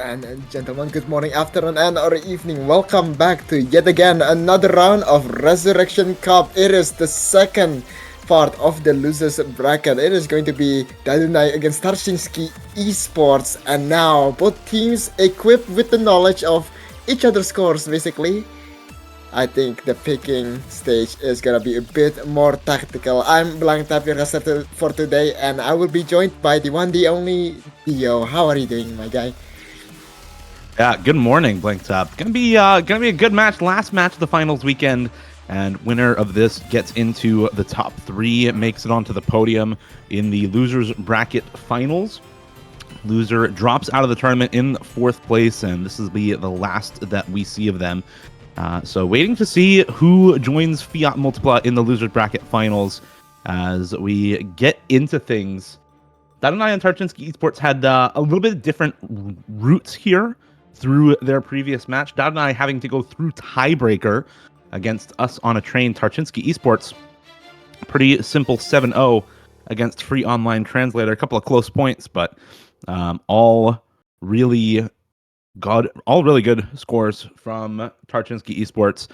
and gentlemen, good morning, afternoon, and or evening. Welcome back to yet again another round of Resurrection Cup. It is the second part of the losers bracket. It is going to be Dadunai against Tarczynski esports, and now both teams equipped with the knowledge of each other's scores. Basically, I think the picking stage is gonna be a bit more tactical. I'm Blank Tap, your host for today, and I will be joined by the one, the only Dio. How are you doing, my guy? Yeah, good morning, Blank Top. Gonna be a good match. Last match of the finals weekend, and winner of this gets into the top three. It makes it onto the podium in the losers bracket finals. Loser drops out of the tournament in fourth place, and this will be the last that we see of them. So waiting to see who joins Fiat Multipla in the losers bracket finals as we get into things. Dadunai and Tarczynski Esports had a little bit different routes here through their previous match. Dadunai having to go through tiebreaker against us on a train. Tarczynski Esports, pretty simple 7-0 against Free Online Translator. A couple of close points, but all really good scores from Tarczynski Esports.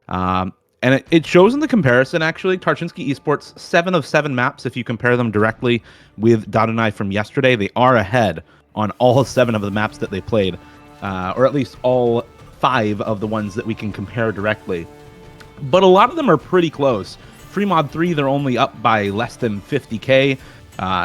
And it shows in the comparison, actually. Tarczynski Esports, 7 of 7 maps, if you compare them directly with Dadunai from yesterday. They are ahead on all 7 of the maps that they played, or at least all 5 of the ones that we can compare directly. But a lot of them are pretty close. Free Mod 3, they're only up by less than 50k.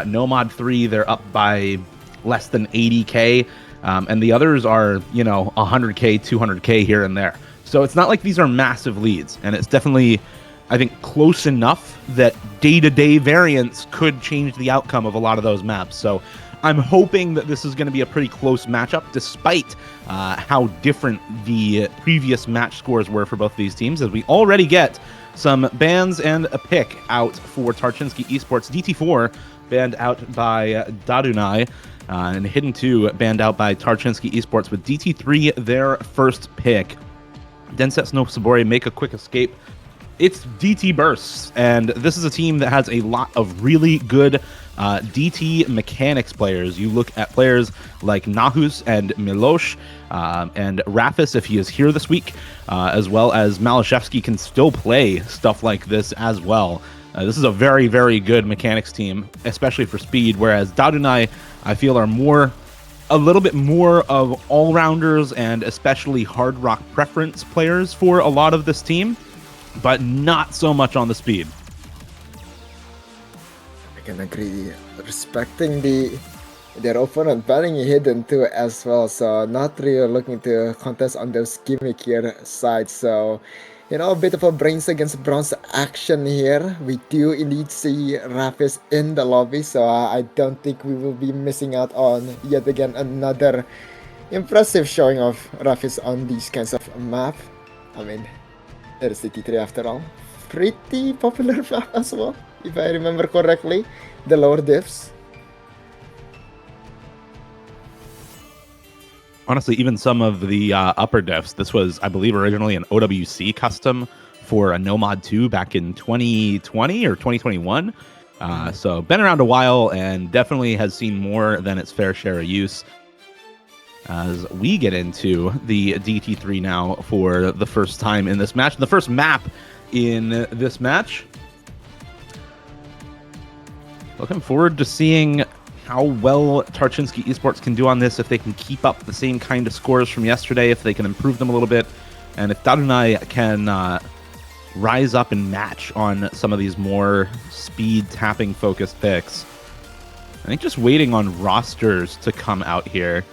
No Mod 3, they're up by less than 80k. And the others are, 100k, 200k here and there. So it's not like these are massive leads, and it's definitely, I think, close enough that day-to-day variance could change the outcome of a lot of those maps. So I'm hoping that this is going to be a pretty close matchup, despite how different the previous match scores were for both of these teams, as we already get some bans and a pick out for Tarczynski Esports. DT4 banned out by Dadunai, and Hidden 2 banned out by Tarczynski Esports, with DT3 their first pick. Denset Snow Sabori make a quick escape. It's DT Bursts, and this is a team that has a lot of really good DT mechanics players. You look at players like Nahus and Milosh, and Rafis, if he is here this week, as well as Malashevsky can still play stuff like this as well. This is a very, very good mechanics team, especially for speed, whereas Dadunai, I feel, are a little bit more of all-rounders and especially hard rock preference players for a lot of this team, but not so much on the speed. I can agree. Respecting their opponent, banning Hidden 2 as well, so not really looking to contest on those gimmick here side. So, a bit of a brains against bronze action here. We do indeed see Rafis in the lobby, so I don't think we will be missing out on yet again another impressive showing of Rafis on these kinds of map. I mean, it is the T3 after all. Pretty popular map as well, if I remember correctly. The lower diffs. Honestly, even some of the upper diffs, this was, I believe, originally an OWC custom for a No Mod 2 back in 2020 or 2021. So been around a while and definitely has seen more than its fair share of use. As we get into the DT3 now for the first time in this match, the first map in this match. Looking forward to seeing how well Tarczynski Esports can do on this, if they can keep up the same kind of scores from yesterday, if they can improve them a little bit, and if Dadunai can rise up and match on some of these more speed tapping focused picks. I think just waiting on rosters to come out here.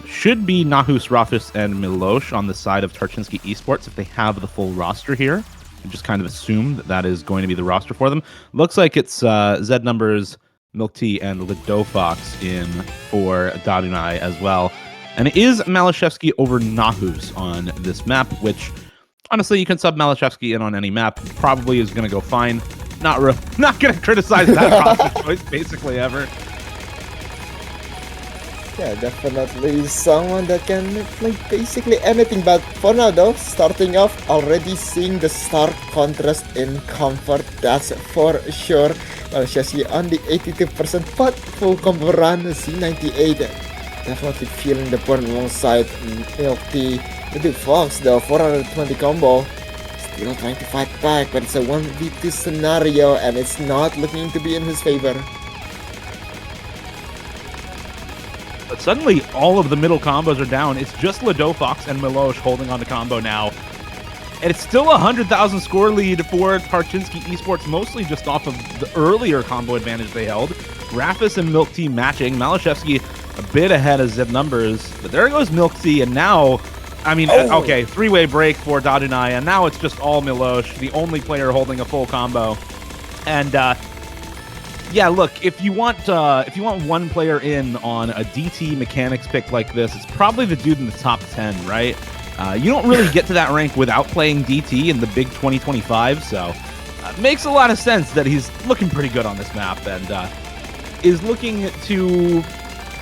Should be Nahus, Rafis, and Milosh on the side of Tarczynski Esports if they have the full roster here. I just kind of assume that is going to be the roster for them. Looks like it's Z numbers, Milk Tea, and Lido Fox in for Dadunai as well. And it is Malashevsky over Nahus on this map, which, honestly, you can sub Malashevsky in on any map. Probably is going to go fine. Not going to criticize that roster choice, basically, ever. Yeah, definitely someone that can play basically anything. But for now, though, starting off, already seeing the stark contrast in comfort, that's for sure. Well, Shashi on the 82%, but full combo run, C98 definitely feeling the burn alongside Milk Tea. The Big Fox though, 420 combo. Still trying to fight back, but it's a 1v2 scenario and it's not looking to be in his favor. But suddenly, all of the middle combos are down. It's just Ladofox and Milosh holding on to combo now. And it's still a 100,000 score lead for Tarczynski Esports, mostly just off of the earlier combo advantage they held. Rafis and Milk Tea matching. Malashevsky a bit ahead of Zip numbers. But there goes Milk Tea, and now, I mean, okay, three-way break for Dadunai, and now it's just all Milosh, the only player holding a full combo. And, yeah, look, if you want one player in on a DT mechanics pick like this, it's probably the dude in the top 10, right? You don't really get to that rank without playing DT in the big 2025, so makes a lot of sense that he's looking pretty good on this map and is looking to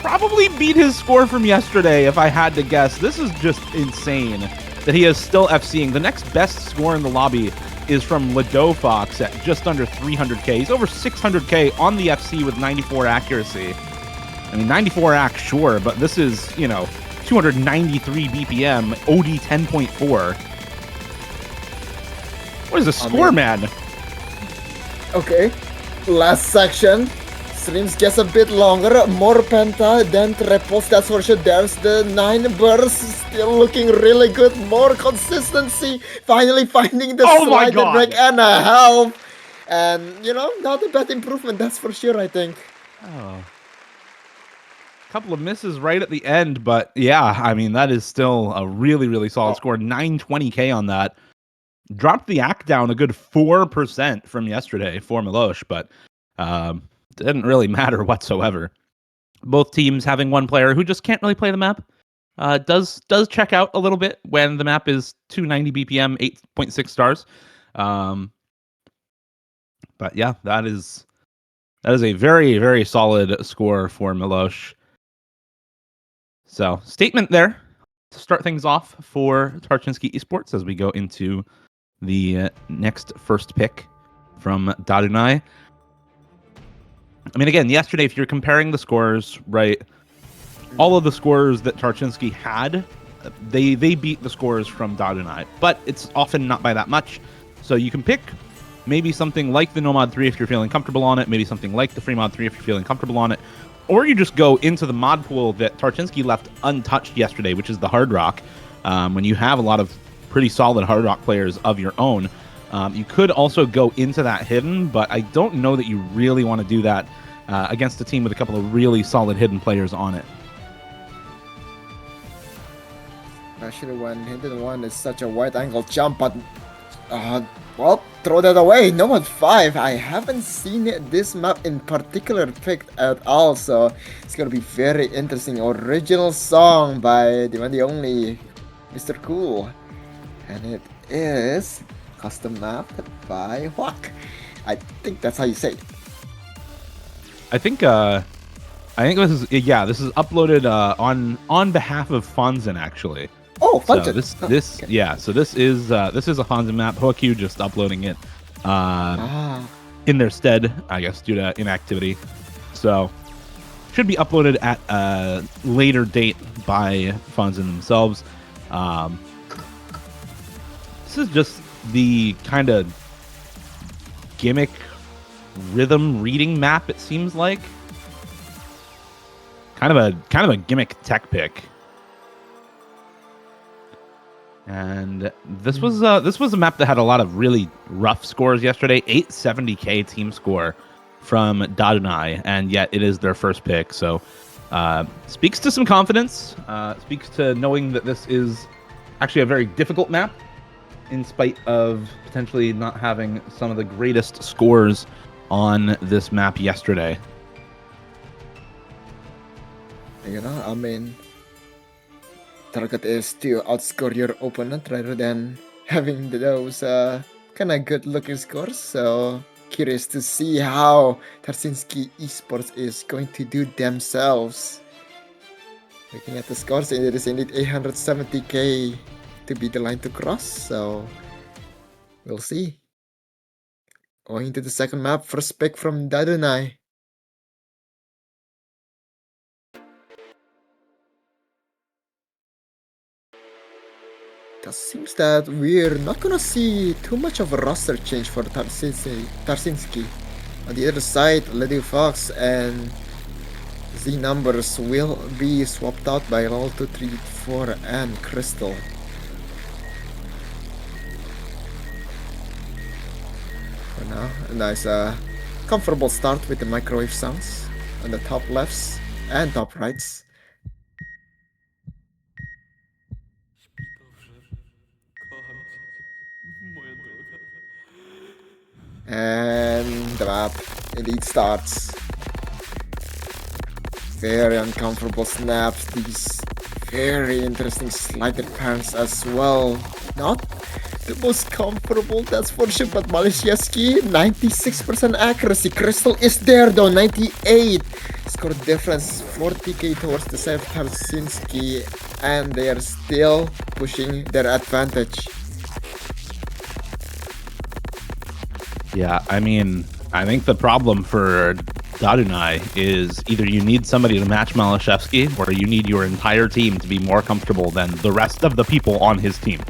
probably beat his score from yesterday, if I had to guess. This is just insane that he is still FCing. The next best score in the lobby is from Ladofox at just under 300k. He's over 600k on the FC with 94 accuracy. I mean, 94 ac, sure, but this is, you know, 293 BPM, OD 10.4. What is the score, man? Okay, last section. Streams gets a bit longer, more penta than triples, that's for sure. There's the 9 bursts, still looking really good, more consistency, finally finding the slide break and a help. And, you know, not a bad improvement, that's for sure, I think. Oh. Couple of misses right at the end, but yeah, I mean, that is still a really, really solid score. 920k on that. Dropped the AC down a good 4% from yesterday for Milosh, but didn't really matter whatsoever. Both teams having one player who just can't really play the map. Does check out a little bit when the map is 290 BPM, 8.6 stars. But yeah, that is a very, very solid score for Milosh. So, statement there to start things off for Tarczynski Esports as we go into the next first pick from Dadunai. I mean, again, yesterday, if you're comparing the scores, right, all of the scores that Tarczynski had, they beat the scores from Dadunai, but it's often not by that much. So you can pick maybe something like the Nomad 3 if you're feeling comfortable on it, maybe something like the Fremod 3 if you're feeling comfortable on it, or you just go into the mod pool that Tarczynski left untouched yesterday, which is the Hard Rock, when you have a lot of pretty solid Hard Rock players of your own. You could also go into that hidden, but I don't know that you really want to do that against a team with a couple of really solid hidden players on it. Especially when hidden one is such a wide angle jump, but well, throw that away. Nomad 5, I haven't seen this map in particular picked at all, so it's gonna be very interesting. Original song by the one, the only Mr. Cool, and it is custom map by Hawk. I think that's how you say it. I think this is uploaded on behalf of Fonzin, actually. Oh, Fonzin. So this is a Fonzin map. Hoku just uploading it in their stead, I guess, due to inactivity. So should be uploaded at a later date by Fonzin themselves. This is just the kind of gimmick rhythm reading map, it seems like. Kind of a gimmick tech pick. And this was a map that had a lot of really rough scores yesterday. 870k team score from Dadunai, and yet it is their first pick. So speaks to some confidence. Speaks to knowing that this is actually a very difficult map, in spite of potentially not having some of the greatest scores on this map yesterday. You know, I mean, target is to outscore your opponent rather than having those kind of good looking scores. So curious to see how Tarczynski Esports is going to do themselves. Looking at the scores, it is indeed 870k to be the line to cross. So we'll see. Going to the second map, first pick from Dadunai. it seems that we're not gonna see too much of a roster change for Tarczynski. On the other side, Lady Fox and Z numbers will be swapped out by Roll 2, 3, 4 and Crystal. For now, a nice comfortable start with the microwave sounds on the top lefts and top rights. And the map indeed starts. Very uncomfortable snaps, these very interesting slider pans as well. Not the most comfortable, that's for sure, but Malishevsky, 96% accuracy. Crystal is there though, 98. Score difference, 40k towards the side of Tarczynski, and they are still pushing their advantage. Yeah, I mean, I think the problem for Dadunai is either you need somebody to match Malishevsky or you need your entire team to be more comfortable than the rest of the people on his team.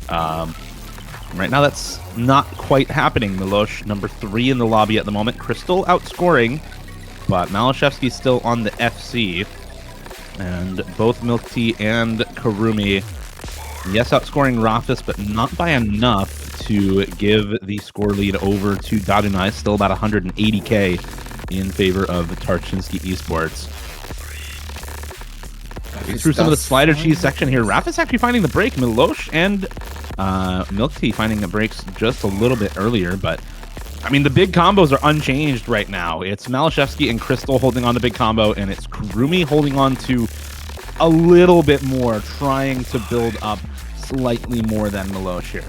Right now, that's not quite happening. Milosh, number 3 in the lobby at the moment. Crystal outscoring, but Malishevsky's still on the FC. And both Milk Tea and Karumi, yes, outscoring Rafis, but not by enough to give the score lead over to Dadunai. Still about 180k in favor of Tarczynski esports. Through some of the slider cheese section here, Rafis actually finding the break. Milosh and Milk Tea finding the breaks just a little bit earlier, but I mean, the big combos are unchanged right now. It's Malishevsky and Crystal holding on to big combo, and it's Karumi holding on to a little bit more, trying to build up slightly more than Milosh here.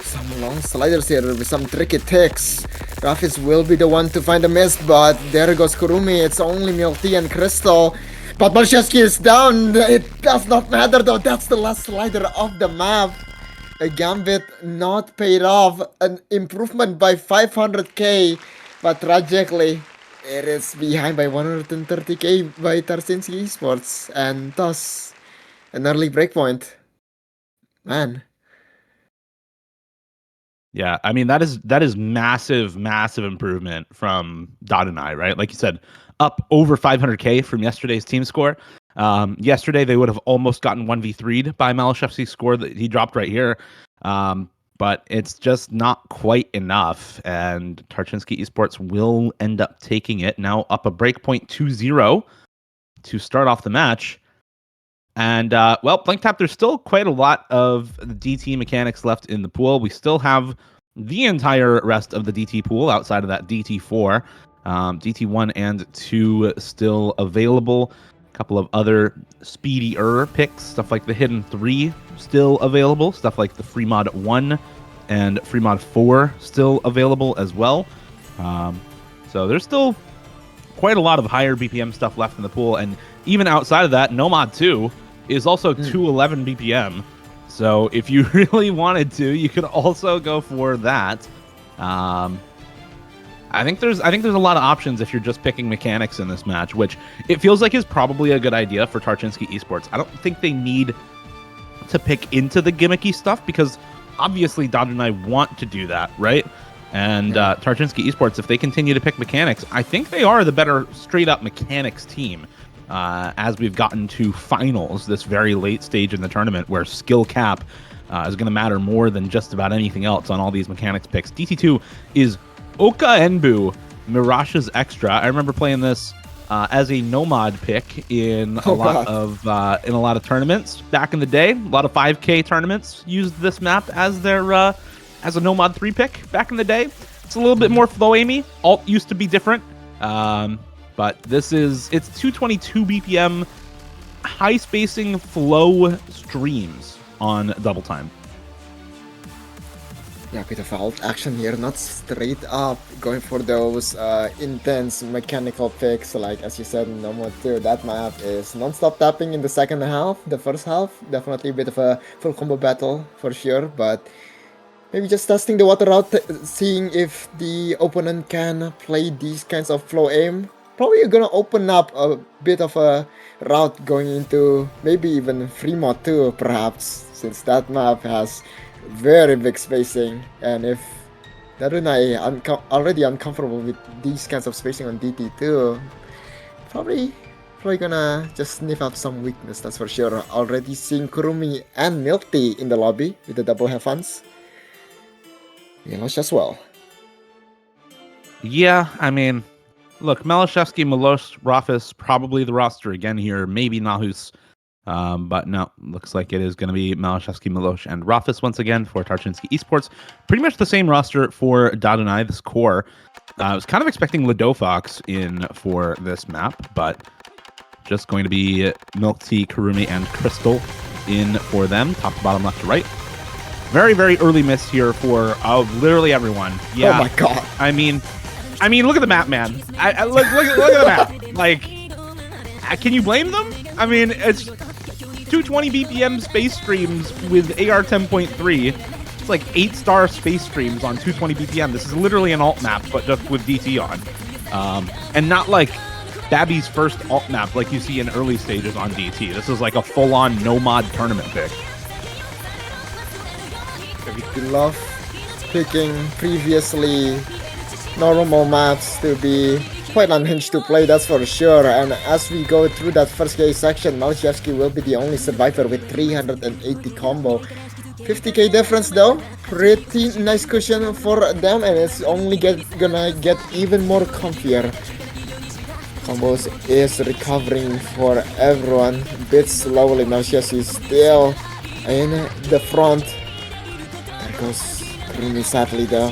Some long sliders here with some tricky ticks. Rafis will be the one to find the miss, but there goes Kurumi. It's only Milk Tea and Crystal. But Malishevsky is down. It does not matter though. That's the last slider of the map. A gambit not paid off. An improvement by 500k. But tragically, it is behind by 130k by Tarczynski esports. And thus, an early breakpoint. Man. Yeah, I mean, that is massive improvement from Dadunai, right? Like you said, up over 500k from yesterday's team score. Yesterday they would have almost gotten 1v3'd by Malishevsky's score that he dropped right here. But it's just not quite enough, and Tarczynski esports will end up taking it. Now up a breakpoint 2-0 to start off the match. And, well, Blank Tap, there's still quite a lot of the DT mechanics left in the pool. We still have the entire rest of the DT pool outside of that DT4. DT1 and 2 still available. A couple of other speedier picks, stuff like the Hidden 3 still available. Stuff like the Free Mod 1 and Free Mod 4 still available as well. So there's still quite a lot of higher BPM stuff left in the pool. And even outside of that, Nomad 2 is also 211 BPM. So if you really wanted to, you could also go for that. I think there's a lot of options if you're just picking mechanics in this match, which it feels like is probably a good idea for Tarczynski esports. I don't think they need to pick into the gimmicky stuff because obviously Dadunai want to do that, right? And Tarczynski esports, if they continue to pick mechanics, I think they are the better straight up mechanics team. As we've gotten to finals, this very late stage in the tournament where skill cap is going to matter more than just about anything else on all these mechanics picks. DT2 is Oka Enbu, Mirash's Extra. I remember playing this as a Nomad pick in a lot of tournaments back in the day. A lot of 5K tournaments used this map as their as a Nomad 3 pick back in the day. It's a little bit more flow aimy. Alt used to be different. But it's 222 BPM, high spacing flow streams on double time. Yeah, bit of alt action here, not straight up going for those intense mechanical picks, like as you said in Nomad 2. That map is non-stop tapping in the second half. The first half, definitely a bit of a full combo battle for sure, but maybe just testing the water out, seeing if the opponent can play these kinds of flow aim. probably gonna open up a bit of a route going into maybe even Fremont too, perhaps, since that map has very big spacing. And if Dadunai already uncomfortable with these kinds of spacing on DT too, probably gonna just sniff out some weakness, that's for sure. Already seeing Kurumi and Milk Tea in the lobby with the double have funs. Milosh as well. Yeah, I mean, look, Malashevsky, Milosh, Rafis, probably the roster again here. Maybe Nahus. But no, looks like it is going to be Malashevsky, Milosh, and Rafis once again for Tarczynski Esports. Pretty much the same roster for Dadunai, this core. I was kind of expecting Ladofox in for this map, but just going to be Milk Tea, Kurumi, and Crystal in for them. Top to bottom, left to right. Very, very early miss here for literally everyone. Yeah. Oh my god. I mean, look at the map, man. Look at the map. Like, can you blame them? I mean, it's 220 BPM space streams with AR 10.3. It's like 8-star space streams on 220 BPM. This is literally an alt map, but just with DT on. And not like Babby's first alt map like you see in early stages on DT. This is like a full-on no-mod tournament pick. We love picking previously normal maps to be quite unhinged to play, that's for sure. And as we go through that first K section, Malashevsky will be the only survivor with 380 combo. 50k difference though, pretty nice cushion for them, and it's only gonna get even more comfier. Combos is recovering for everyone, a bit slowly. Malashevsky is still in the front. There goes Kurumi sadly though.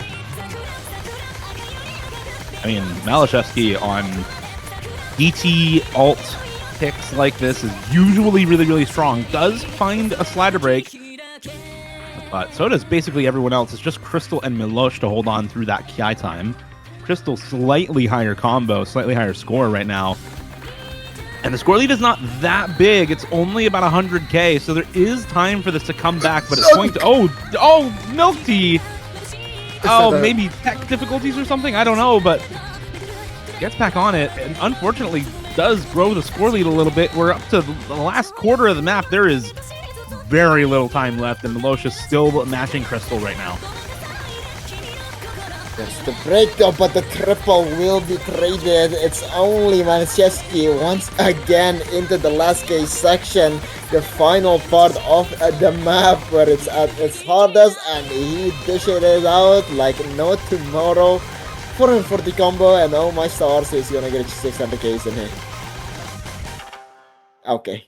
I mean, Malashevsky on DT alt picks like this is usually really, really strong. Does find a slider break, but so does basically everyone else. It's just Crystal and Milosh to hold on through that Ki time. Crystal slightly higher combo, slightly higher score right now. And the score lead is not that big. It's only about 100k, so there is time for this to come back, but it's going to... Oh, Milk Tea! Oh, maybe tech difficulties or something? I don't know, but gets back on it, and unfortunately does grow the score lead a little bit. We're up to the last quarter of the map. There is very little time left, and Milosh is still matching Crystal right now. There's the breakdown, but the triple will be traded. It's only Malashevsky once again into the last case section, the final part of the map where it's at its hardest, and he dishes it out like no tomorrow. 440 combo, and oh my stars, he's gonna get 600k in here. Okay.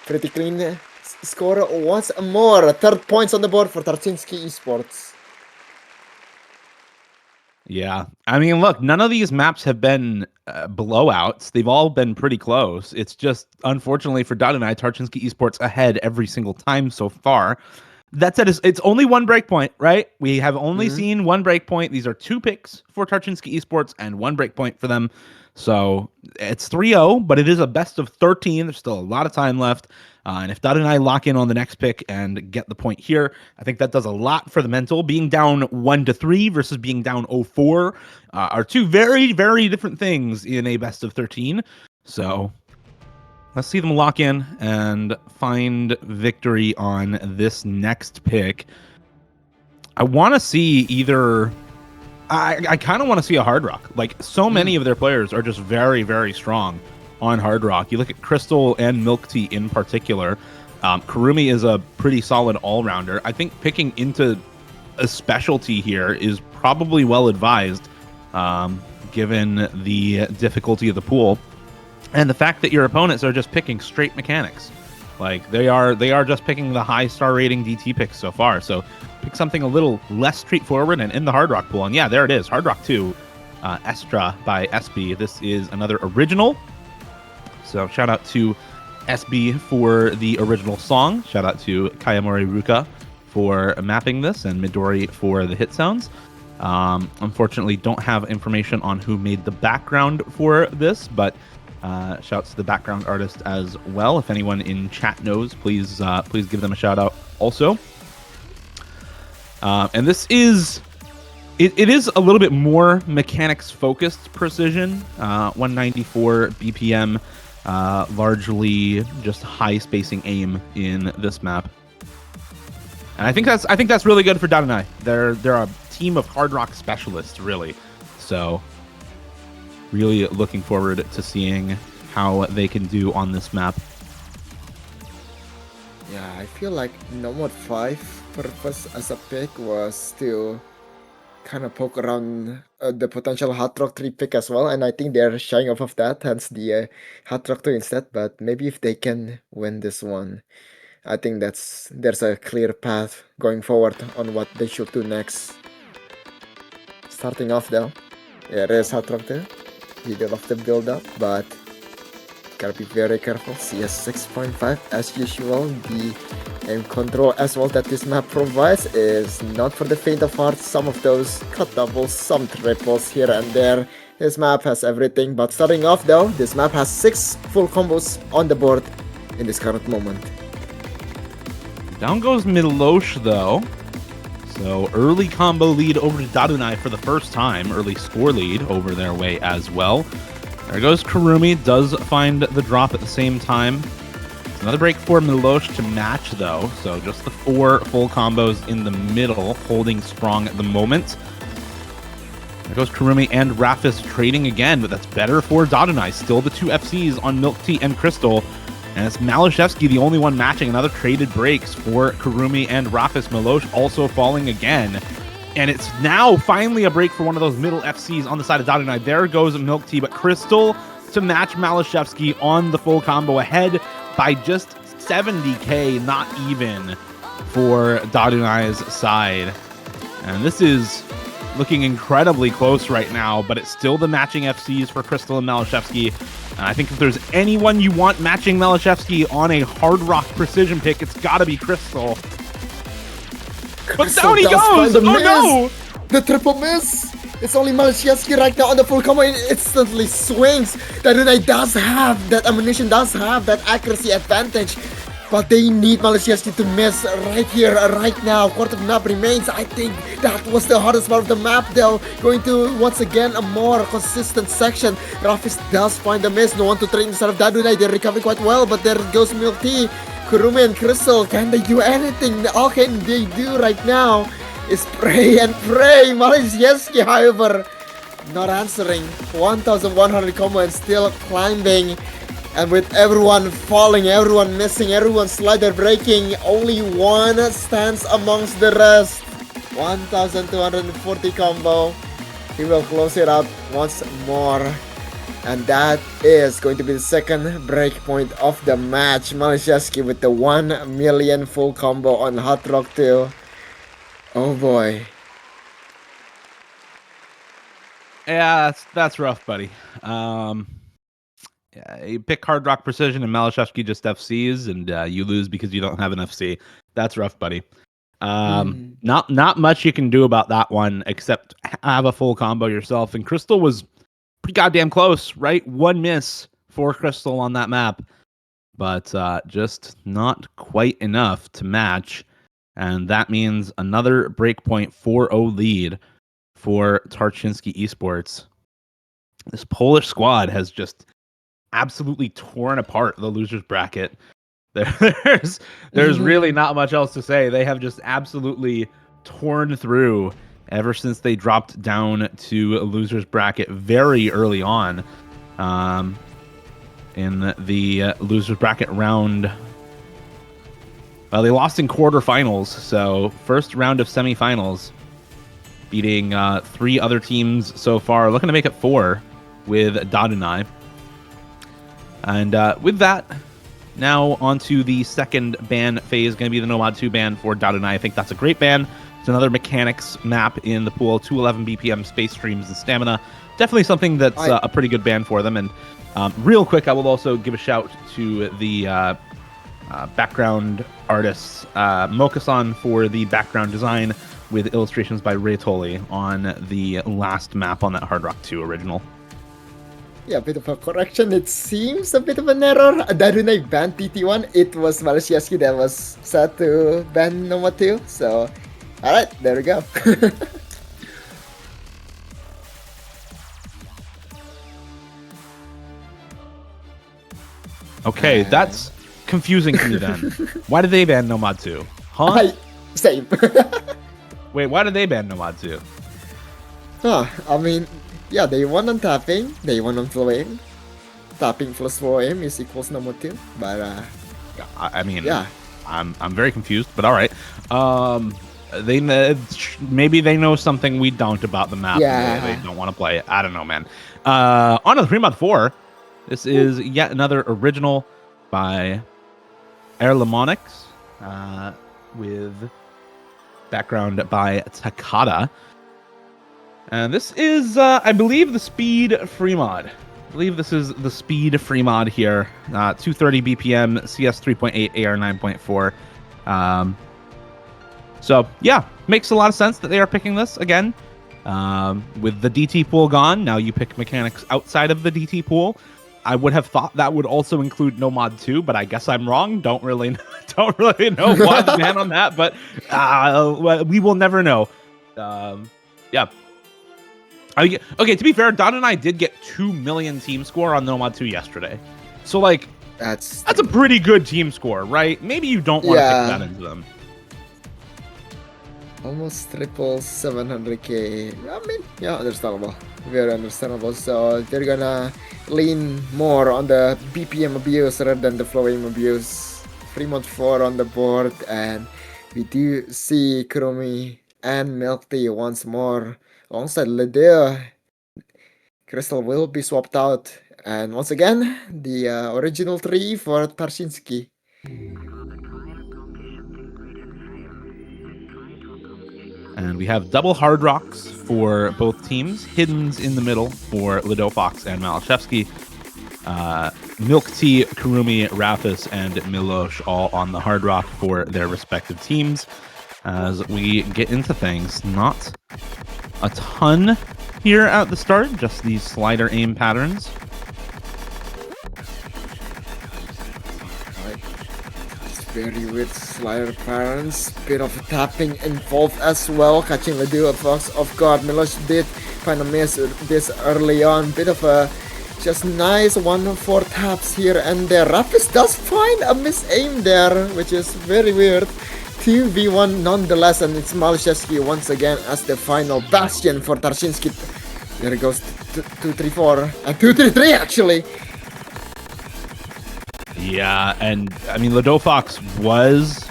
Pretty clean score once more. 3rd points on the board for Tarczynski Esports. Yeah. I mean, look, none of these maps have been blowouts. They've all been pretty close. It's just, unfortunately for Dadunai, Tarczynski Esports ahead every single time so far. That said, it's only one breakpoint, right? We have only seen one breakpoint. These are 2 picks for Tarczynski Esports and 1 breakpoint for them. So it's 3-0, but it is a best of 13. There's still a lot of time left. And if Dadunai lock in on the next pick and get the point here, I think that does a lot for the mental. Being down 1-3 versus being down 0-4 are 2 very, very different things in a best of 13. So let's see them lock in and find victory on this next pick. I want to see either... I kind of want to see a Hard Rock. Like, so many of their players are just very, very strong on Hard Rock. You look at Crystal and Milk Tea in particular. Kurumi is a pretty solid all-rounder. I think picking into a specialty here is probably well advised, given the difficulty of the pool and the fact that your opponents are just picking straight mechanics. Like, they are just picking the high star rating DT picks so far. So pick something a little less straightforward and in the Hard Rock pool. And yeah, there it is. Hard Rock 2, Estra by SB. This is another original. So shout out to SB for the original song. Shout out to Kayamori Ruka for mapping this and Midori for the hit sounds. Unfortunately, don't have information on who made the background for this, but shouts to the background artist as well. If anyone in chat knows, please give them a shout out also. And this is It is a little bit more mechanics-focused precision, 194 BPM, largely just high-spacing aim in this map. And I think that's really good for Dadunai. They're a team of hard rock specialists, really. So, really looking forward to seeing how they can do on this map. Yeah, I feel like Nomad 5 purpose as a pick was still kind of poke around the potential Hot Rock 3 pick as well, and I think they're shying off of that, hence the Hot Rock 2 instead. But maybe if they can win this one, I think there's a clear path going forward on what they should do next. Starting off though, yeah, there's Hot Rock 2. He did love the build up, but gotta be very careful. CS 6.5 as usual. The aim control as well that this map provides is not for the faint of heart. Some of those cut doubles, some triples here and there. This map has everything, but starting off though, this map has 6 full combos on the board in this current moment. Down goes Milosh though. So early combo lead over to Dadunai for the first time. Early score lead over their way as well. There goes Kurumi, does find the drop at the same time. It's another break for Milosh to match though. So just the 4 full combos in the middle, holding strong at the moment. There goes Kurumi and Rafis trading again, but that's better for Dadunai. Still the 2 FCs on Milk Tea and Crystal. And it's Malashevsky, the only one matching. Another traded breaks for Kurumi and Rafis. Milosh also falling again. And it's now finally a break for one of those middle FCs on the side of Dadunai. There goes Milk Tea, but Crystal to match Malashevsky on the full combo, ahead by just 70k, not even, for Dadunai's side. And this is looking incredibly close right now, but it's still the matching FCs for Crystal and Malashevsky. And I think if there's anyone you want matching Malashevsky on a hard rock precision pick, it's gotta be Crystal. But down he goes! Oh no! The triple miss! It's only Malashevsky right now on the full combo. It instantly swings. Dadunai does have that ammunition, does have that accuracy advantage. But they need Malashevsky to miss right here, right now. Quarter of the map remains. I think that was the hardest part of the map though. Going to, once again, a more consistent section. Rafis does find the miss. No one to trade instead of Dadunai. They're recovering quite well, but there goes Milk Tea. Kurumi and Crystal, can they do anything? All can they do right now is pray and pray. Malashevsky, however, not answering. 1,100 combo and still climbing. And with everyone falling, everyone missing, everyone slider breaking, only one stands amongst the rest. 1,240 combo. He will close it out once more. And that is going to be the second break point of the match. Malashevsky with the 1 million full combo on Hot Rock 2. Oh boy. Yeah, that's rough, buddy. Yeah, you pick Hard Rock Precision and Malashevsky just FCs, and you lose because you don't have an FC. That's rough, buddy. Not much you can do about that one except have a full combo yourself. And Crystal was pretty goddamn close, right? 1 miss for Crystal on that map, but just not quite enough to match. And that means another breakpoint 4-0 lead for Tarczynski Esports. This Polish squad has just absolutely torn apart the losers bracket. There's really not much else to say. They have just absolutely torn through ever since they dropped down to a losers bracket very early on in the losers bracket round. Well, they lost in quarterfinals, so first round of semifinals, beating 3 other teams so far, looking to make it 4 with Dadunai. And with that, now onto the second ban phase, going to be the Nomad 2 ban for Dadunai. I think that's a great ban. It's another mechanics map in the pool, 211 BPM, space streams, and stamina. Definitely something that's a pretty good ban for them. And real quick, I will also give a shout to the background artists, Mokasan for the background design with illustrations by Ray Tolley on the last map on that Hard Rock 2 original. Yeah, a bit of a correction. It seems a bit of an error. Dadunai banned TT1. It was Malashevsky that was set to ban Nomad 2. So, alright, there we go. Okay, that's confusing to me then. Why did they ban Nomad 2? Huh? Same. Wait, why did they ban Nomad 2? I mean, yeah, they won on tapping, they won on flow aim. Tapping plus flow aim is equals number 2, but I mean, yeah. I'm very confused, but all right. They maybe they know something we don't about the map. Yeah. And they don't want to play it. I don't know, man. On to the pre-mod 4. This is yet another original by Air Lemonics, with background by Takada. And this is, I believe, the speed free mod. I believe this is the speed free mod here. 230 BPM, CS 3.8, AR 9.4. So, yeah, makes a lot of sense that they are picking this again. With the DT pool gone, now you pick mechanics outside of the DT pool. I would have thought that would also include Nomad 2, but I guess I'm wrong. Don't really know why the ban on that, but we will never know. Yeah. Okay, to be fair, Dadunai did get 2 million team score on Nomad 2 yesterday. So, like, that's a pretty good team score, right? Maybe you don't want to pick that into them. Almost triple 700k. I mean, yeah, understandable. Very understandable. So they're gonna lean more on the BPM abuse rather than the flow aim abuse. Fremont 4 on the board, and we do see Kurumi and Milk Tea once more alongside Ledea. Crystal will be swapped out, and once again, the original 3 for Tarczynski. And we have double hard rocks for both teams. Hiddens in the middle for Ledofox and Malashevsky. Milk Tea, Kurumi, Rafis, and Milosh all on the hard rock for their respective teams. As we get into things, not a ton here at the start, just these slider aim patterns. Very weird slider patterns, bit of tapping involved as well, catching the duo fox off guard. Milosh did kind of miss this early on, bit of a just nice 1-4 taps here and there. Rafis does find a miss aim there, which is very weird. 2v1 nonetheless, and it's Malashevsky once again as the final bastion for Tarczynski. There goes 2-3-4 and 2-3-3 actually. Yeah, and I mean, Ledofox was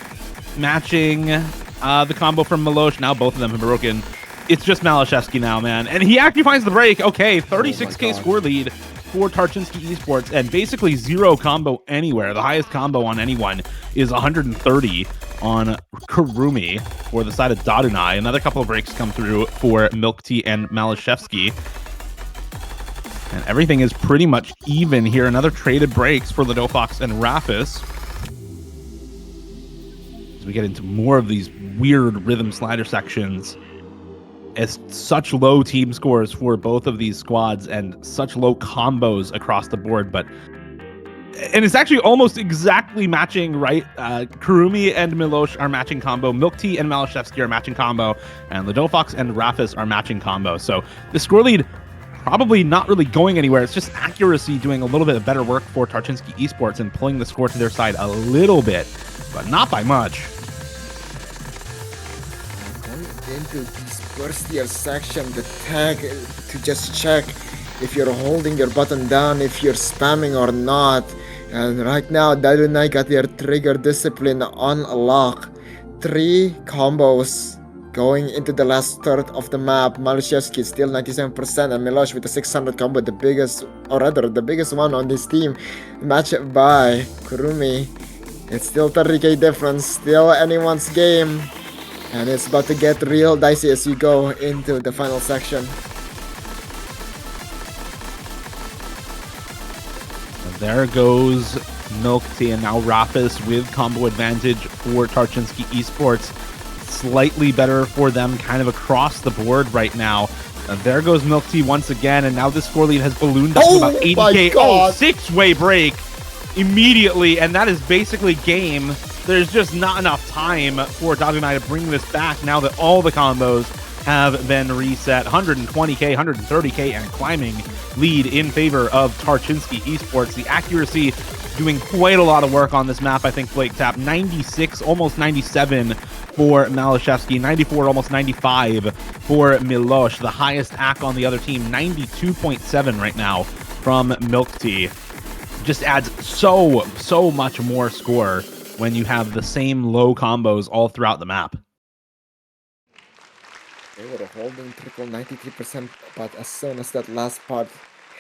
matching the combo from Milosh. Now both of them have broken. It's just Malashevsky now, man. And he actually finds the break. Okay, 36k score lead for Tarczynski Esports, and basically zero combo anywhere. The highest combo on anyone is 130 on Kurumi for the side of Dadunai. Another couple of breaks come through for Milk Tea and Malashevsky. And everything is pretty much even here. Another traded breaks for Ledofox and Rafis. As we get into more of these weird rhythm slider sections. It's such low team scores for both of these squads and such low combos across the board. And it's actually almost exactly matching, right? Kurumi and Milosh are matching combo. Milk Tea and Malashevsky are matching combo. And Ledofox and Rafis are matching combo. So the score lead probably not really going anywhere. It's just accuracy doing a little bit of better work for Tarczynski Esports and pulling the score to their side a little bit, but not by much. Going into this first tier section, the tag to just check if you're holding your button down, if you're spamming or not. And right now, Dadunai got their trigger discipline on lock. 3 combos going into the last third of the map. Malashevsky still 97%, and Milosh with the 600 combo, the biggest one on this team, matched by Kurumi. It's still 30k difference, still anyone's game, and it's about to get real dicey as you go into the final section. And there goes Milk Tea, and now Rafis with combo advantage for Tarczynski Esports. Slightly better for them kind of across the board right now. There goes Milk Tea once again, and now this score lead has ballooned up to about 80k. Oh, 6-way break immediately, and that is basically game. There's just not enough time for Dadunai to bring this back now that all the combos have been reset. 120k, 130k, and climbing lead in favor of Tarczynski Esports. The accuracy doing quite a lot of work on this map, I think, Blake Tap. 96, almost 97 for Malashevsky, 94, almost 95 for Milosh. The highest AC on the other team, 92.7 right now from Milk Tea. Just adds so much more score when you have the same low combos all throughout the map. They were holding triple 93%, but as soon as that last part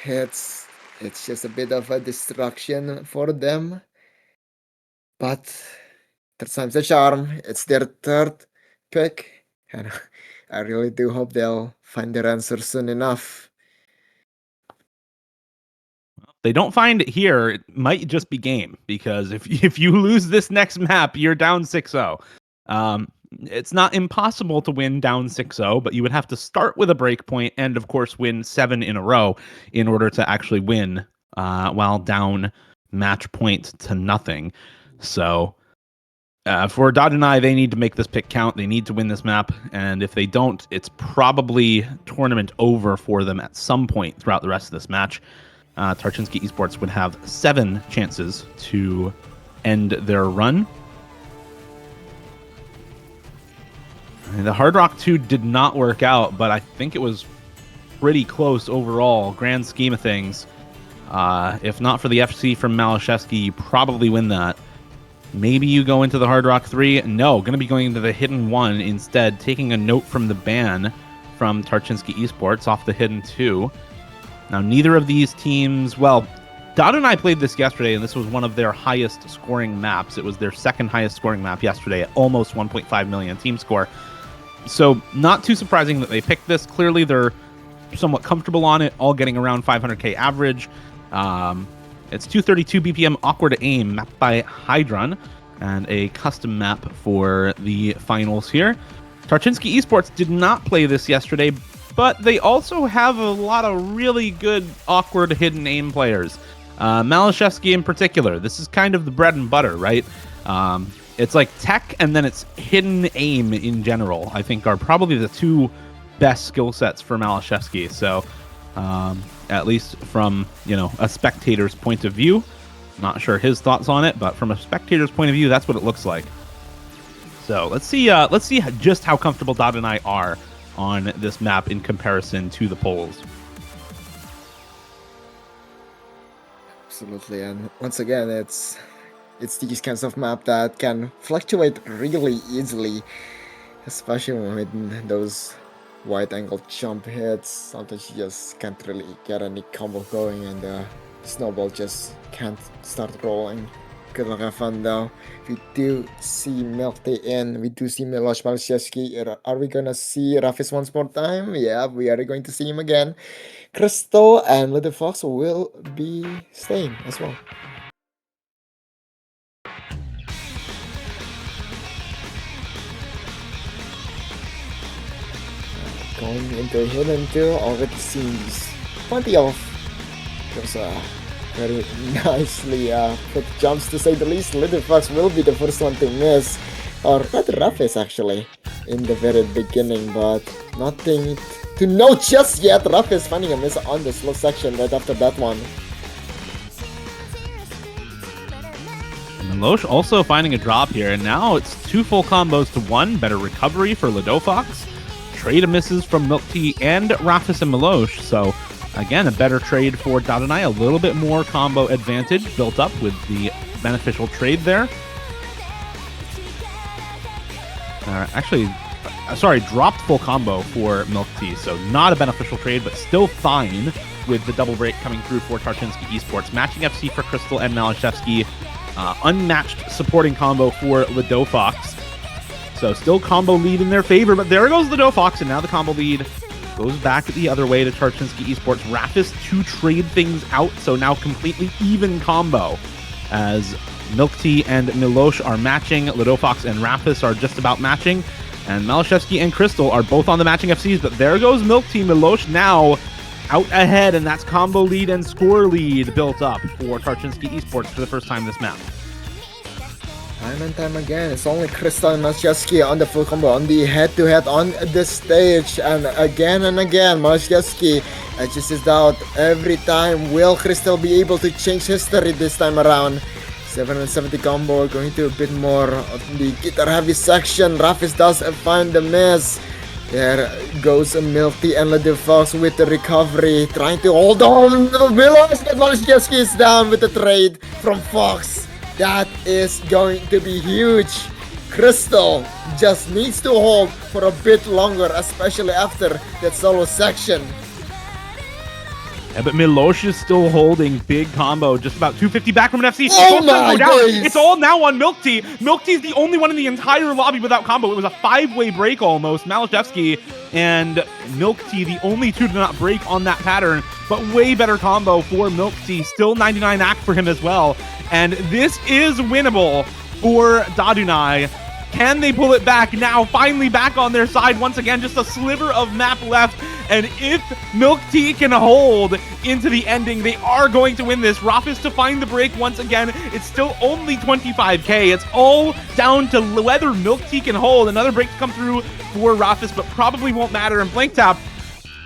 hits, it's just a bit of a distraction for them. But third time's the charm. It's their third pick, and I really do hope they'll find their answer soon enough. They don't find it here, it might just be game, because if you lose this next map, you're down 6-0. It's not impossible to win down 6-0, but you would have to start with a break point and, of course, win 7 in a row in order to actually win while down match point to nothing. So for Dadunai, they need to make this pick count. They need to win this map, and if they don't, it's probably tournament over for them at some point throughout the rest of this match. Tarczynski Esports would have 7 chances to end their run. The Hard Rock 2 did not work out, but I think it was pretty close overall, grand scheme of things. If not for the FC from Malashevsky, you probably win that. Maybe you go into the Hard Rock 3. No, going to be going into the Hidden 1 instead, taking a note from the ban from Tarczynski Esports off the Hidden 2. Now, neither of these teams... Well, Dadunai played this yesterday, and this was one of their highest scoring maps. It was their second highest scoring map yesterday at almost 1.5 million team score. So, not too surprising that they picked this. Clearly, they're somewhat comfortable on it, all getting around 500k average. It's 232 BPM Awkward Aim, mapped by Hydron, and a custom map for the finals here. Tarczynski Esports did not play this yesterday, but they also have a lot of really good awkward hidden aim players. Malashevsky in particular. This is kind of the bread and butter, right? It's like tech and then it's hidden aim in general, I think, are probably the 2 best skill sets for Malashevsky. So at least from, a spectator's point of view, not sure his thoughts on it, but from a spectator's point of view, that's what it looks like. So let's see just how comfortable Dadunai are on this map in comparison to the Poles. Absolutely, and once again, it's these kinds of map that can fluctuate really easily, especially with those wide angle jump hits. Sometimes you just can't really get any combo going, and the snowball just can't start rolling. Good luck, have fun though. We do see Milk Tea in, we do see Milosh Malashevsky. Are we gonna see Rafis once more time? Yeah, we are going to see him again. Crystal and Little Fox will be staying as well. Going into Hidden 2, already seeing these plenty of those very nicely put jumps, to say the least. Little Fox will be the first one to miss, or rather Rafis actually, in the very beginning, but nothing to note just yet. Rafis finding a miss on the slow section right after that one. Milosh also finding a drop here, and now it's 2 full combos to 1. Better recovery for Lidofox. Trade of misses from Milk Tea and Rafis and Milosh, so again, a better trade for Dadunai, a little bit more combo advantage built up with the beneficial trade there. Dropped full combo for Milk Tea, so not a beneficial trade, but still fine with the double break coming through for Tarczynski Esports. Matching FC for Crystal and Malashevsky. Unmatched supporting combo for Lidofox. So still combo lead in their favor, but there goes Lidofox, and now the combo lead goes back the other way to Tarczynski Esports. Rafis to trade things out, so now completely even combo as Milk Tea and Milosh are matching. Lidofox and Rafis are just about matching, and Malashevsky and Crystal are both on the matching FCs, but there goes Milk Tea. Milosh now out ahead, and that's combo lead and score lead built up for Tarczynski Esports for the first time this map. Time and time again, it's only Crystal and Malashevsky on the full combo, on the head-to-head on the stage, and again, Malashevsky edges his doubt every time. Will Crystal be able to change history this time around? 770 combo, going to a bit more of the guitar heavy section. Rafis does find the miss. There goes Milty and Fox with the recovery, trying to hold on. Milosh is down with the trade from Fox. That is going to be huge. Crystal just needs to hold for a bit longer, especially after that solo section. Yeah, but Milosh is still holding big combo, just about 250 back from an FC. Oh my days. It's all now on Milk Tea. Milk Tea is the only one in the entire lobby without combo. It was a 5-way break almost. Malashevsky and Milk Tea, the only two to not break on that pattern, but way better combo for Milk Tea. Still 99 act for him as well. And this is winnable for Dadunai. Can they pull it back now? Finally back on their side once again, just a sliver of map left. And if Milk Tea can hold into the ending, they are going to win this. Rafis to find the break once again. It's still only 25k. It's all down to whether Milk Tea can hold. Another break to come through for Rafis, but probably won't matter. And Blank Tap,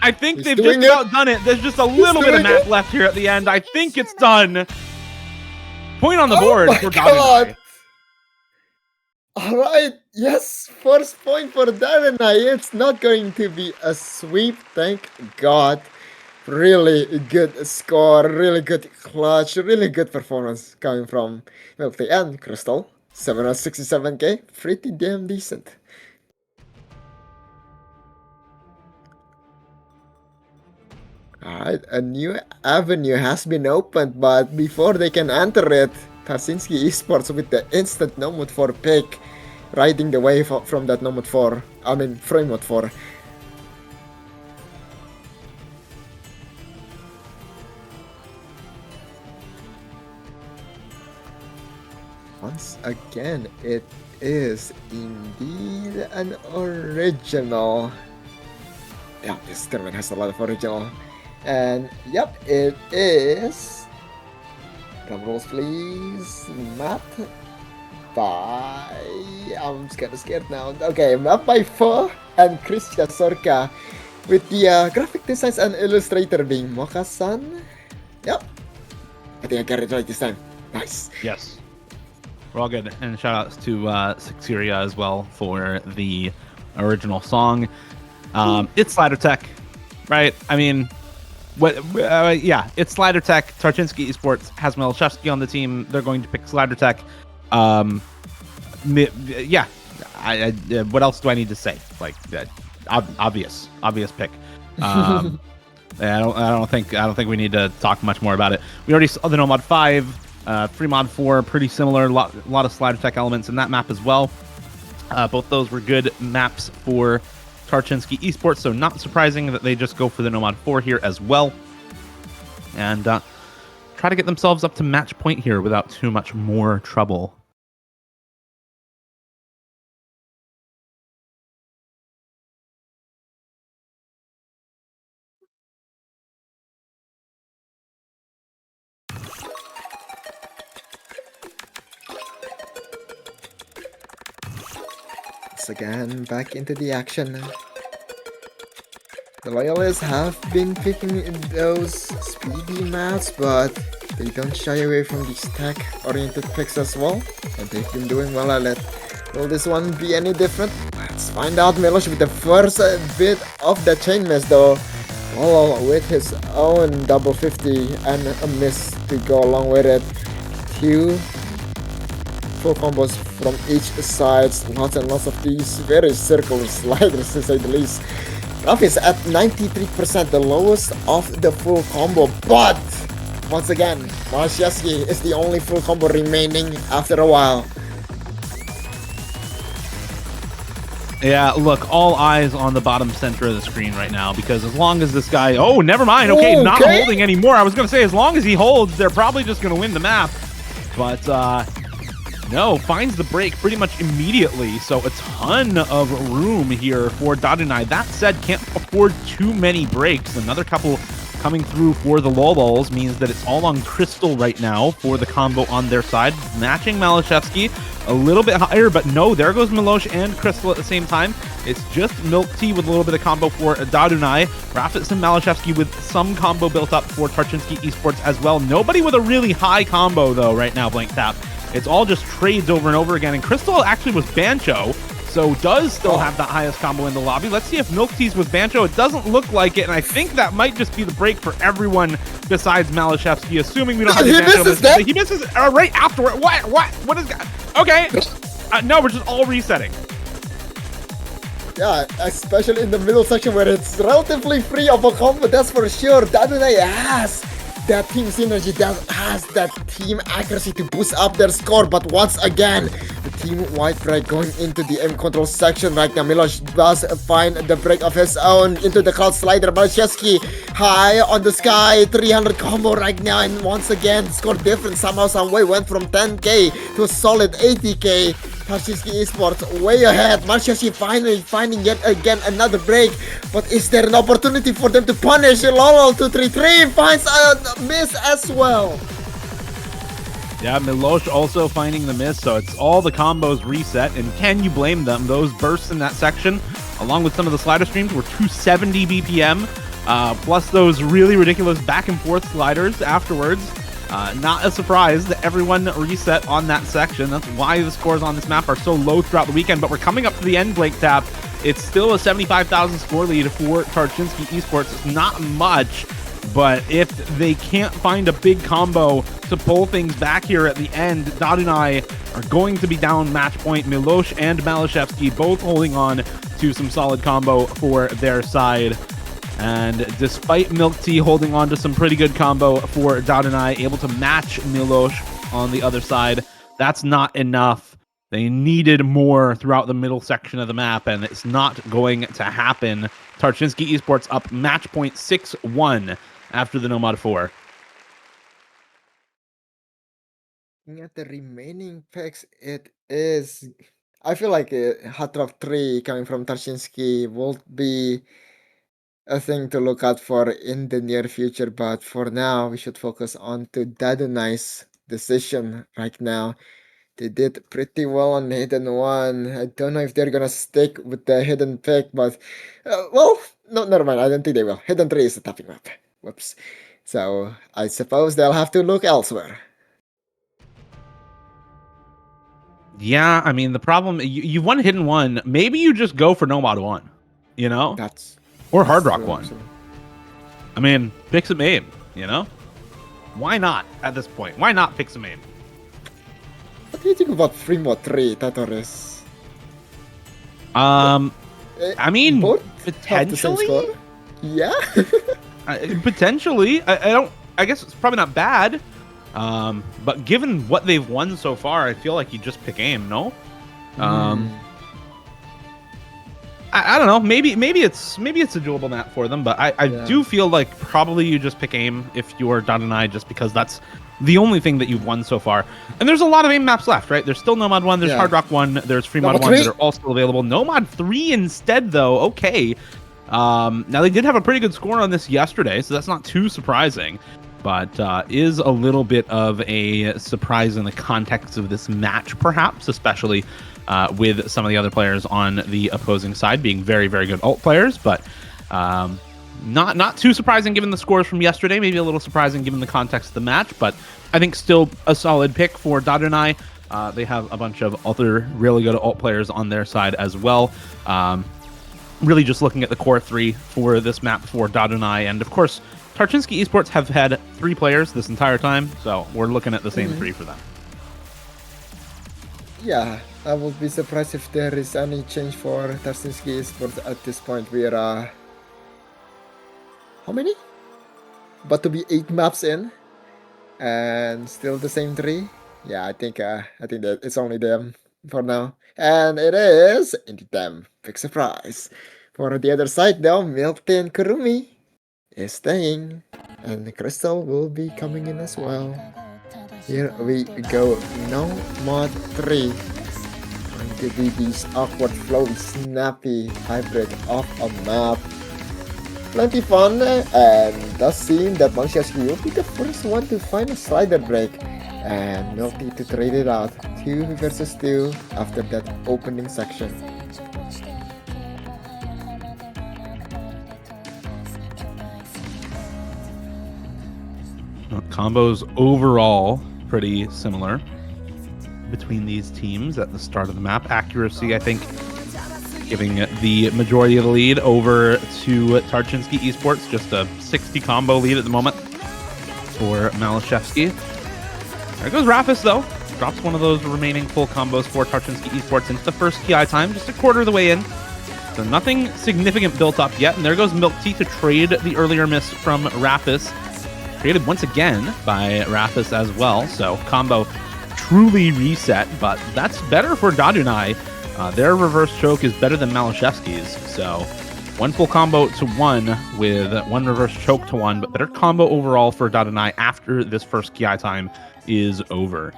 I think they've just about done it. There's just a little bit of map left here at the end. I think it's done. Point on the board for Dadunai. Alright, yes, first point for Dadunai. It's not going to be a sweep, thank God. Really good score, really good clutch, really good performance coming from Milty and Crystal. 767k, pretty damn decent. Alright, a new avenue has been opened, but before they can enter it, Tarczynski esports with the instant no mode 4 pick, riding the wave from that no mode 4, frame mode 4. Once again, it is indeed an original. Yeah, this tournament has a lot of original. And yep, it is. Drum rolls, please. Map by. I'm kind of scared now. Okay, map by 4 and Krishna Sorka with the graphic designs and illustrator being Moka-san. Yep. I think I got it right this time. Nice. Yes. We're all good. And shout outs to Sixeria as well for the original song. It's Slider Tech, right? I mean, yeah, it's Slider Tech. Tarczynski Esports has Malashevsky on the team. They're going to pick Slider Tech. Yeah, what else do I need to say? Like, obvious pick. I don't think we need to talk much more about it. We already saw the No Mod 5, Free Mod 4, pretty similar. A lot of Slider Tech elements in that map as well. Both those were good maps for Tarczynski Esports, so not surprising that they just go for the No Mod 4 here as well. And try to get themselves up to match point here without too much more trouble. Again, back into the action. The Loyalists have been picking those speedy maps, but they don't shy away from these tech-oriented picks as well, and they've been doing well at it. Will this one be any different? Let's find out. Milosh with the first bit of the chain miss though, all with his own double 50 and a miss to go along with it. Two full combos from each side, lots and lots of these very circular sliders to say the least. Raf is at 93%, the lowest of the full combo, but once again, Malashevsky is the only full combo remaining after a while. Yeah, look, all eyes on the bottom center of the screen right now, because as long as this guy... Oh, never mind. Okay, not holding anymore. I was going to say, as long as he holds, they're probably just going to win the map. But, no, finds the break pretty much immediately, so a ton of room here for Dadunai. That said, can't afford too many breaks. Another couple coming through for the Lolballs means that it's all on Crystal right now for the combo on their side, matching Malashevsky a little bit higher, but no, there goes Milosh and Crystal at the same time. It's just Milk Tea with a little bit of combo for Dadunai. Rafis and Malashevsky with some combo built up for Tarczynski Esports as well. Nobody with a really high combo, though, right now, Blank Tap. It's all just trades over and over again. And Crystal actually was Bancho, so does still have that highest combo in the lobby. Let's see if Milk Tea's with Bancho. It doesn't look like it, and I think that might just be the break for everyone besides Malashevsky, assuming we don't have He misses that. He misses right afterward. What is that? Okay. No, we're just all resetting. Yeah, especially in the middle section where it's relatively free of a combo, that's for sure. Dadunai has that team synergy, that has that team accuracy to boost up their score, but once again, the team white break going into the aim control section right now. Milosh does find the break of his own into the cloud slider. Malashevsky high on the sky, 300 combo right now, and once again, score difference somehow, some way went from 10k to a solid 80k. Tarczynski esports way ahead. Malashevsky finally finding yet again another break, but is there an opportunity for them to punish? Lolo233 finds a miss as well. Yeah, Milosh also finding the miss, so it's all the combos reset, and can you blame them? Those bursts in that section, along with some of the slider streams, were 270 BPM, plus those really ridiculous back and forth sliders afterwards. Not a surprise that everyone reset on that section. That's why the scores on this map are so low throughout the weekend, but we're coming up to the end, Blake Tap. It's still a 75,000 score lead for Tarczynski esports. It's not much, but if they can't find a big combo to pull things back here at the end, Dadunai are going to be down match point. Milosh and Malashevsky both holding on to some solid combo for their side. And despite Milk Tea holding on to some pretty good combo for Dadunai, able to match Milosh on the other side, that's not enough. They needed more throughout the middle section of the map, and it's not going to happen. Tarczynski esports up match point 6-1 after the Nomad 4. Looking at the remaining picks, it is... I feel like a hot drop 3 coming from Tarczynski will be a thing to look out for in the near future, but for now we should focus on to Dadunai's decision right now. They did pretty well on Hidden 1. I don't know if they're gonna stick with the Hidden pick, but well, no, never mind. I don't think they will. Hidden 3 is a tapping map. Whoops. So I suppose they'll have to look elsewhere. Yeah, I mean, the problem, you won Hidden 1. Maybe you just go for Nomad 1, you know? Or Hard Rock 1. I mean, pick some aim, you know? Why not at this point? Why not pick some aim? What do you think about Frimo 3, Tatoris? I mean, both potentially? Yeah? Potentially. I guess it's probably not bad. But given what they've won so far, I feel like you just pick aim, no? I don't know. Maybe it's a doable map for them, but I do feel like probably you just pick aim if you're Dadunai, just because that's the only thing that you've won so far. And there's a lot of aim maps left, right? There's still Nomad 1, there's Hard Rock 1, there's Fremod 1 that are all still available. Nomad 3 instead, though. Okay. Now they did have a pretty good score on this yesterday, so that's not too surprising, but is a little bit of a surprise in the context of this match, perhaps, especially with some of the other players on the opposing side being very, very good ult players, but not too surprising given the scores from yesterday. Maybe a little surprising given the context of the match, but I think still a solid pick for Dadunai. They have a bunch of other really good ult players on their side as well. Really just looking at the core 3 for this map for Dadunai, and of course Tarczynski esports have had 3 players this entire time, so we're looking at the same 3 for them. Yeah, I would be surprised if there is any change for Tarczynski esports at this point. We are how many? About to be 8 maps in, and still the same 3. Yeah, I think that it's only them for now, and it is indeed them. Big surprise. For the other side though, Milton Kurumi is staying, and the Crystal will be coming in as well. Here we go. No mod 3. Going to be this awkward, flowy, snappy hybrid of a map. Plenty fun, and does seem that Malashevsky will be the first one to find a slider break, and Milty to trade it out 2 versus 2 after that opening section. Combos overall pretty similar. between these teams at the start of the map. Accuracy, I think, giving the majority of the lead over to Tarczynski Esports. Just a 60 combo lead at the moment for Malashevsky. There goes Rafis, though. Drops one of those remaining full combos for Tarczynski Esports into the first TI time, just a quarter of the way in. So nothing significant built up yet. And there goes Milk Tea to trade the earlier miss from Rafis. Traded once again by Rafis as well. So combo truly reset, but that's better for Dadunai. Their reverse choke is better than Malashevsky's. So one full combo to one with one reverse choke to one, but better combo overall for Dadunai after this first Ki time is over.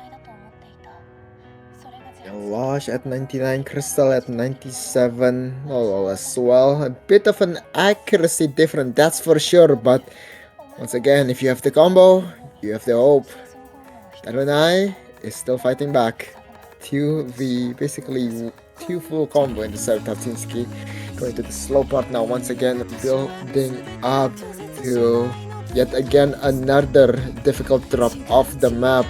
Losh at 99, Crystal at 97 as well. A bit of an accuracy difference, that's for sure, but once again, if you have the combo, you have the hope. Dadunai is still fighting back. Basically two full combo in the set. Tarczynski going to the slow part now, once again building up to yet again another difficult drop off the map.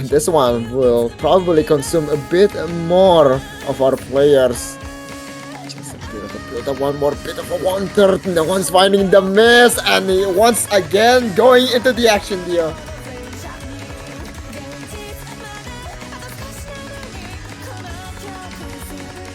This one will probably consume a bit more of our players. Just a bit of a build-up, one more bit of a 1/3, and the one's finding the miss, and he once again going into the action here.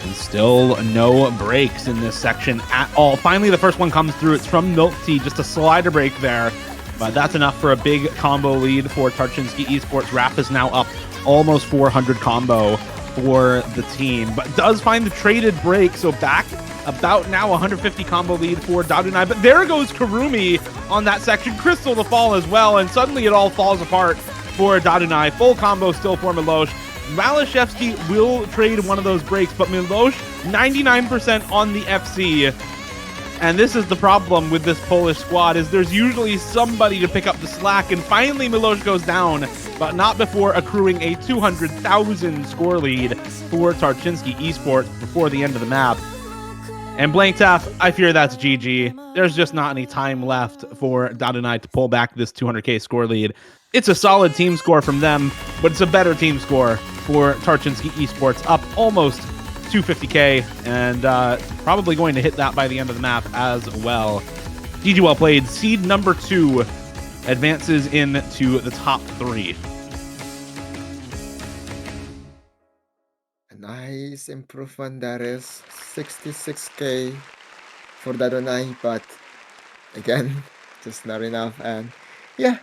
And still no breaks in this section at all. Finally, the first one comes through. It's from Milk Tea, just a slider break there. But that's enough for a big combo lead for Tarczynski Esports. Raf is now up almost 400 combo for the team, but does find the traded break. So back about now 150 combo lead for Dadunai. But there goes Karumi on that section. Crystal to fall as well, and suddenly it all falls apart for Dadunai. Full combo still for Milosh. Malashevsky will trade one of those breaks, but Milosh 99% on the FC. And this is the problem with this Polish squad, is there's usually somebody to pick up the slack, and finally Milosh goes down, but not before accruing a 200,000 score lead for Tarczynski Esports before the end of the map. And Blank Tap, I fear that's GG. There's just not any time left for Dadunai to pull back this 200k score lead. It's a solid team score from them, but it's a better team score for Tarczynski Esports, up almost 250k, and probably going to hit that by the end of the map as well. GG well played. Seed number 2 advances into the top 3. A nice improvement, that is 66k for Dadunai, but again, just not enough. And yeah,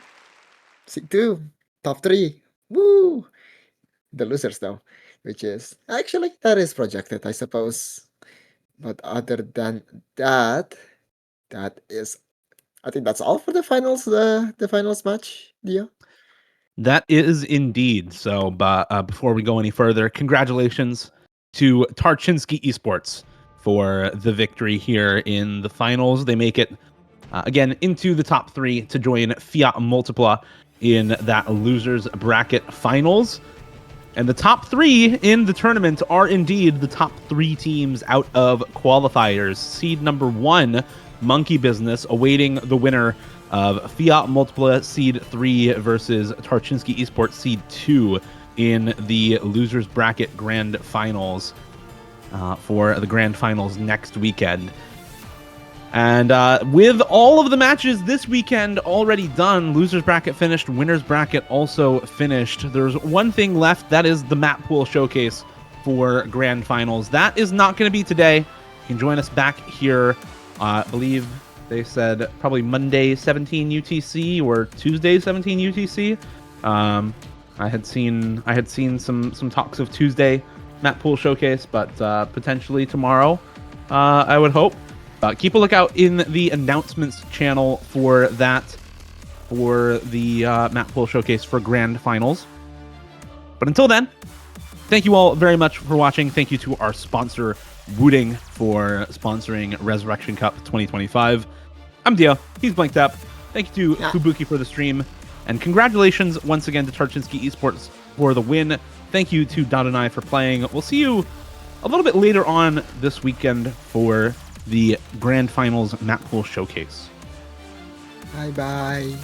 Seed 2, top 3. Woo! The losers though, which is actually that is projected, I suppose. But other than that, that is, I think that's all for the finals. The finals match, Dio. That is indeed. So, but before we go any further, congratulations to Tarczynski Esports for the victory here in the finals. They make it again into the top 3 to join Fiat Multipla in that losers bracket finals. And the top 3 in the tournament are indeed the top 3 teams out of qualifiers. Seed number 1, Monkey Business, awaiting the winner of Fiat Multipla Seed 3 versus Tarczynski Esports Seed 2 in the losers bracket grand finals for the grand finals next weekend. And with all of the matches this weekend already done, losers bracket finished, winners bracket also finished. There's one thing left, that is the map pool showcase for grand finals. That is not going to be today. You can join us back here, I believe they said probably Monday 17 UTC or Tuesday 17 UTC. I had seen some talks of Tuesday map pool showcase, but potentially tomorrow, I would hope. Keep a lookout in the announcements channel for that, for the map pool showcase for grand finals. But until then, thank you all very much for watching. Thank you to our sponsor, Wooding, for sponsoring Resurrection Cup 2025. I'm Dio. He's Blank Tap. Thank you to Fubuki for the stream. And congratulations once again to Tarczynski Esports for the win. Thank you to Dadunai for playing. We'll see you a little bit later on this weekend for the Grand Finals Map Pool Showcase. Bye-bye.